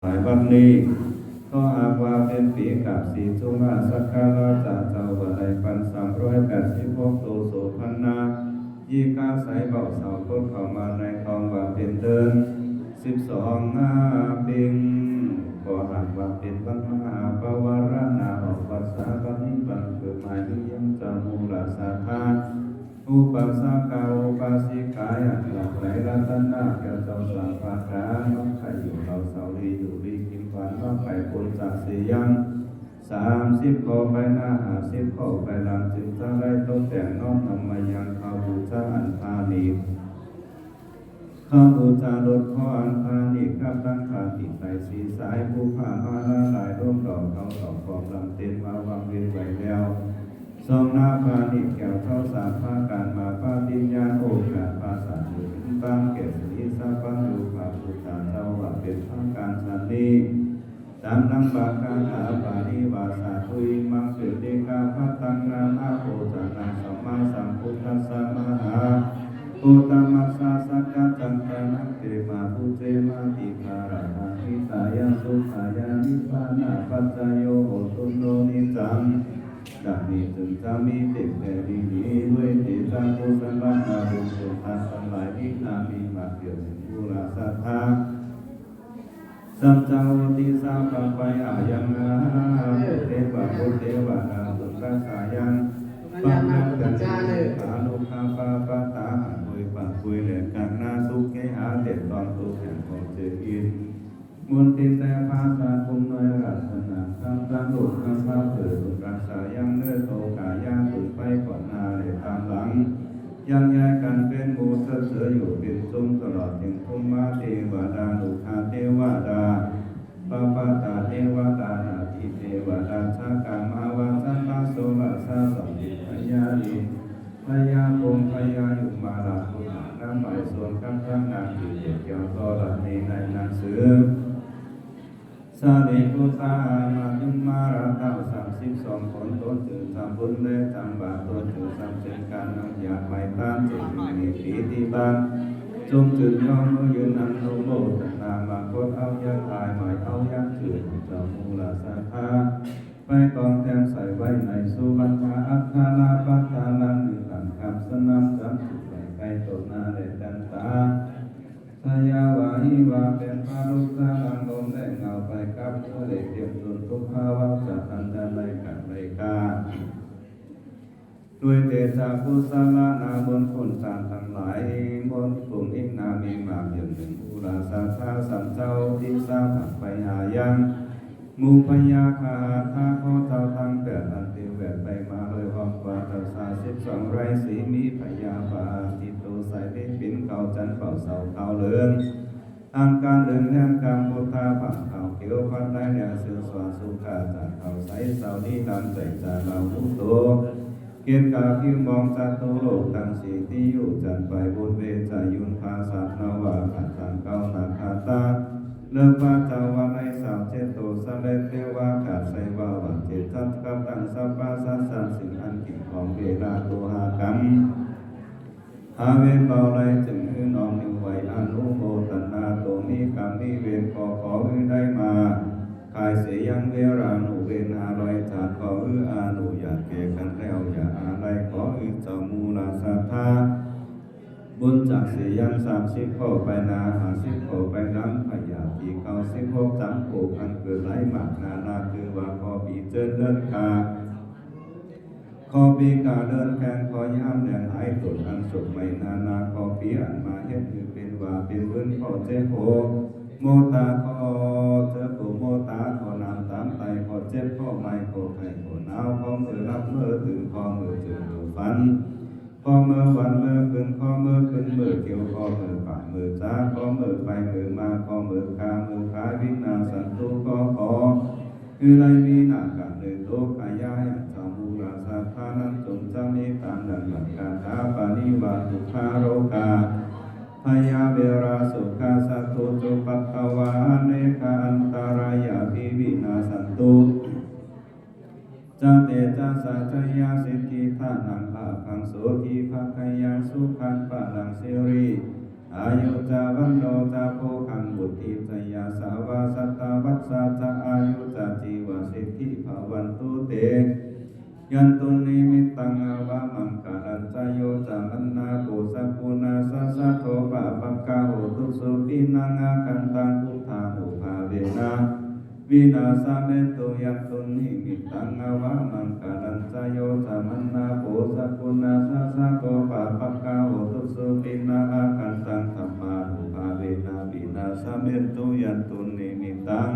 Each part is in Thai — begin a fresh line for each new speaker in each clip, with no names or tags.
หมายวันนี้ก็หากว่าเป็นปีกับสีจุฬาสักการะจะเจ้าวันใด1,386โตโสพันนายี่กาใสเบาเสาพ้นเข้ามาในทองว่าเป็นเดิน12ปิงก็หากว่าเป็นวันมหาปวารณาออกภาษาบัณฑิบังคือหมายนิยมจามูลสาธาอุปสากาอุปาสิกายหลักไหลรัตนาแก่เจ้าสาวภาคาน้องไข่อยู่เราเสาลีอยู่ลีกินหวานน้องไข่คนจากเสียง30ข้อไปหน้า50ข้อไปหลังจึงจะได้ตกแต่งน้อมนำมายังข้าบูชาอันพาณีข้าบูชาลดข้ออันพาณีข้าตั้งขาติดใจสีสายผู้ผ่ามาละลายร่มดอกเขาดอกฟองลำเต็มมาวางเวียนไว้แล้วทรงหน้าพาณิชย์แก้วเท่าสามภาการมาปาติญญาโอกาสภาษาอยู่ตามเกศสีสาปังดูภาพุทธาเจ้าว่าเป็นทางการชันนี้ตามนังบากาถาปานิวาสาทุยมังสุติกาภัตตังนานาโพจานังสัมมาสัมพุทธัสสะมหาปุตตมัสสะสักกะจันตานังเตมาภูเจมาติภาระหาทิตายาสุขายานิพพานาปัจจโยโหตุโนนิจังดังนี้จึงจะมีเด็กแต่ดีด้วยเดชะกุศลนาบุญสุทัศน์ทั้งหลายที่นามีมาเกี่ยวกับบุราศาสตร์สัจจาวติสาปะไปอายังอาเทวะพุทธเทวะนาสุขสายังปัญญากันจาปานุภาปะปะตาหุยปะหุยเหลือกันนาสุเกอาเด็ดตอนตุแห่งของเจอินมุนติแต่ภาษาคุมน้อยรัตนาคำสังลุคำพาเผือสุรักษายังเนื้อโตกายาสุไปก่อนนาเลยตามหลังยังแยกกันเป็นหมู่เสืออยู่เป็นซุ้มตลอดถึงภูมิเทวดาลุคาเทวดาปปาตาเทวดานาทิเทวดาชากามาวาสันตาโสลัสสะสัมปิพยาลีพยาพงพยายุมาลาภุน้ำใบส่วนข้างข้างนางที่เกี่ยวต่อหลักในหนังสือสาลีพุทธามายุมาราเก้า32คนต้นถือทำบุญและทำบาปต้นถือทำเช่นการนำยาไปต้านจิตมีปีติบานจงจุดยอมมือยืนอันโนโมตนามาโคตเอายักตายหมายเอายักจืดเจ้ามูลสาธาไปกองแทงใส่ไว้ในสุวรรณอัคคาลาปัตตาลังหนึ่งหลังคำสนามจำจุดใส่ไก่ตกนาเดจันตาสยาวาหิวาเป็นพาลุสาลังลมได้เงาไปกับเพื่อเด็กเตรียมตุนทุกภาวะจะทันจะในกันในกาด้วยเดชะกุศลนาบุญคุณสารทั้งหลายบนปุ่มอิกนามีมากอย่างหนึ่งอุราสาธาสัมเจ้าทิสาผักไปหายังมูพยาคาทาข้อเจ้าทั้งแปดอันติแวดไปมาโดยความกว่าตัสสา12ไรสีมีพยาบาติโตใส่เป็นปิ่นเก่าจันเป่าเสาเก่าเลืองทางการเดินแนมกลางพุทธาผักเก่าเกี่ยวพันได้เนี่ยเสือสวาสุขาจากเก่าใสเสานี้ดำใจจากเราทุกตัวเกียรติกาพิมมองจัตุโลกตั้งสีที่อยู่จันไปบนเวจายุนภาสัตนาวาขันธ์ทางเก่านาคาตาเลิกว่าเจ้าวันในสาวเจโตสเลเทวาขาดใส่ว่าวันเจตัดกับตั้งสัพพะสัสสันสิ่งอันกิ่งของเวลาโตหากรรมอาเวนเบาไรจึงหื้อนองหนึ่งไหวอนุโมทนาโตมีกรรมมีเวรขอหื้อได้มาขายเสียยังเวรานุเวนอาลอยจากขอหื้ออานุอยากเกกันแล้วอย่าอะไรขอหื้อเจ้ามูลสัทธาบุญจากเสียยัง30ข้อไปนา50ข้อไปน้ำพยาทีเขา16จำโขกอันเกิดไหลหมากนาคือว่าขอปีเจริญเลิศกาขอปีกาเดินแข่งขอย่ำแดงหายตดอันสุขไม่นาขอปีอันมาเฮ็ดคือเป็นว่าเป็นพื้นขอเจ้โหโมตาขอเจ้าโหโมตาขอนำตามไตขอเจ็บขอไม่ขอไข่ขอหนาวขอมือรับมือตื่นขอมือตื่นมือฝันขอมือวันมือขึ้นขอมือขึ้นมือเกี่ยวขอมือฝ่ายมือจ้าขอมือไปมือมาขอมือขามือขาวินาสันตุขอคือไรมีหน้ากันเลยโตกายาอย่างจามูราสาธานันจงจำมีตามดังหลักการท้าปานิวาตุคาโรกาพยาเบราสุขาสัตตุจุปัตตวาเนกาอันตารายาภิวินาสันตุจเตจัสสะจยาสิทธิธานังภาพังโสทีภาคยังสุขันปะลังสิริอายุจาวันโนจาโพคังบุตติจยาสาวาสัตตาโพ วันตุเตยันตุนิมิตตังอาวามังคารัญจโยจามันนาปุสัพพุนาสัสสะโทปะปักกะโหตุสุปินังอาคันตังพุทธานุภาเวนะวินาสเมตุยันตุนิมิตตังอาวามังคารัญจโยจามันนาปุสัพพุนาสัสสะโทปะปักกะโหตุสุปินังอาคันตังธัมมานุภาเวนะวินาสเมตุยันตุนิมิตตัง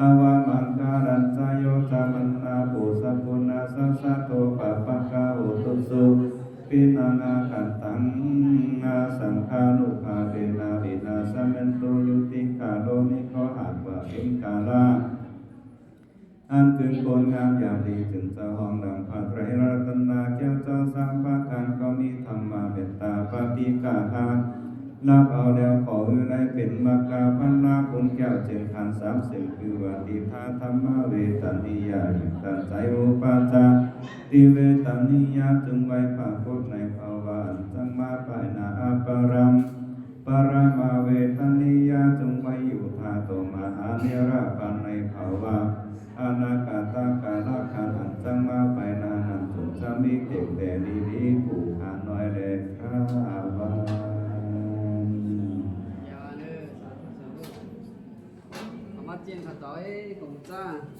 อาวามังคารัญจโยจามันนาปุสัพพุนาสัสสะโทปะปักกะโหตุสุปินังอาคันตังอาสังฆานุภาเวนะวินาสเมตุยุติกาโลนิโกอาภวะอิงกาลาอันคืนโกนงามอย่างดีถึงจะห้องดังพระไตรรัตนาแก้วเจ้าสร้างพระการก็มีธรรมะเมตตาปฏิกาหารับเอาแล้วขอฮือได้เป็นมากาพันนาคุณแก้วเจนขัน30คือวัติธาธรรมเวตันติยาหิตันใจโอปาจาติเวตันนิยาจึงไว้ภาคตในภาวะจังมาปายนาอาปารัมปารามาเวตันนิยาจึงไว้อยู่ธาโตมาอาเนราปันในภาวะอนาคาตากาลขันอันจังมาปายนานันจุนจามิเก็บแต่ดีดีผู้ขานน้อยแลข้าวา
Dạ, nè, mà chiên thà tối cùng cha